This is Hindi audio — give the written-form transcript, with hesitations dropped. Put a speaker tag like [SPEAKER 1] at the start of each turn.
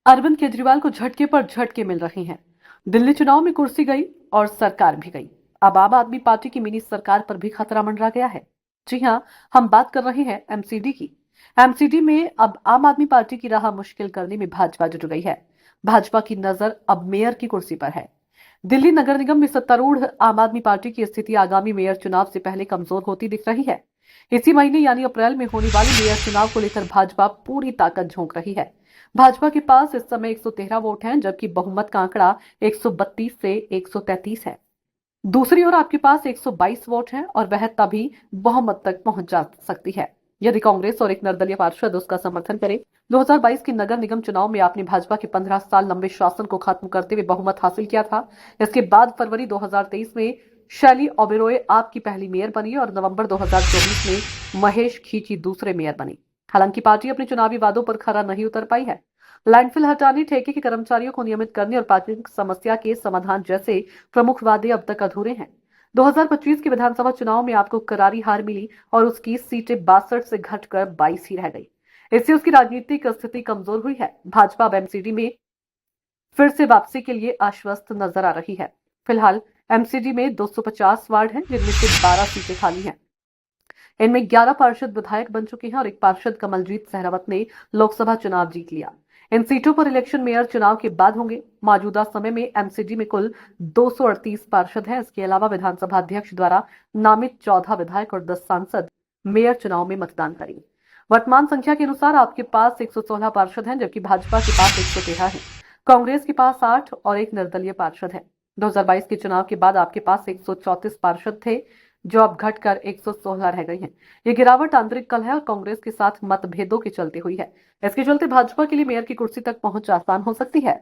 [SPEAKER 1] अरविंद केजरीवाल को झटके पर झटके मिल रहे हैं। दिल्ली चुनाव में कुर्सी गई और सरकार भी गई। अब आम आदमी पार्टी की मिनी सरकार पर भी खतरा मंडरा गया है। जी हां, हम बात कर रहे हैं एमसीडी की। एमसीडी में अब आम आदमी पार्टी की राह मुश्किल करने में भाजपा जुट गई है। भाजपा की नजर अब मेयर की कुर्सी पर है। दिल्ली नगर निगम में सत्तारूढ़ आम आदमी पार्टी की स्थिति आगामी मेयर चुनाव से पहले कमजोर होती दिख रही है। इसी महीने यानी अप्रैल में होने वाले मेयर चुनाव को लेकर भाजपा पूरी ताकत झोंक रही है। भाजपा के पास इस समय 113 वोट हैं, जबकि बहुमत का आंकड़ा 132 से 133 है। दूसरी ओर आपके पास 122 वोट हैं और वह तभी बहुमत तक पहुंच जा सकती है यदि कांग्रेस और एक निर्दलीय पार्षद उसका समर्थन करे। 2022 के नगर निगम चुनाव में आपने भाजपा के 15 साल लंबे शासन को खत्म करते हुए बहुमत हासिल किया था। इसके बाद फरवरी 2023 में शैली ओबेरॉय आपकी पहली मेयर बनी और नवंबर 2024 में महेश खींची दूसरे मेयर बनी। हालांकि पार्टी अपने चुनावी वादों पर खरा नहीं उतर पाई है। लैंडफिल हटाने, ठेके के कर्मचारियों को नियमित करने और पार्किंग समस्या के समाधान जैसे प्रमुख वादे अब तक अधूरे हैं। 2025 के विधानसभा चुनाव में आपको करारी हार मिली और उसकी सीटें 62 से घटकर 22 ही रह गई। इससे उसकी राजनीतिक स्थिति कमजोर हुई है। भाजपा अब एमसीडी में फिर से वापसी के लिए आश्वस्त नजर आ रही है। फिलहाल एमसीडी में 250 वार्ड हैं, जिनमें से 12 सीटें खाली हैं। इनमें 11 पार्षद विधायक बन चुके हैं और एक पार्षद कमलजीत सहरावत ने लोकसभा चुनाव जीत लिया। इन सीटों पर इलेक्शन मेयर चुनाव के बाद होंगे। मौजूदा समय में एमसीडी में कुल 238 पार्षद हैं। इसके अलावा विधानसभा अध्यक्ष द्वारा नामित 14 विधायक और 10 सांसद मेयर चुनाव में मतदान करेंगे। वर्तमान संख्या के अनुसार आपके पास 116 पार्षद हैं, जबकि भाजपा के पास 113 है। कांग्रेस के पास 8 और एक निर्दलीय पार्षद है। 2022 के चुनाव के बाद आपके पास 134 पार्षद थे, जो अब घटकर 116 रह गई हैं। ये गिरावट आंतरिक कलह और कांग्रेस के साथ मतभेदों के चलते हुई है। इसके चलते भाजपा के लिए मेयर की कुर्सी तक पहुंच आसान हो सकती है।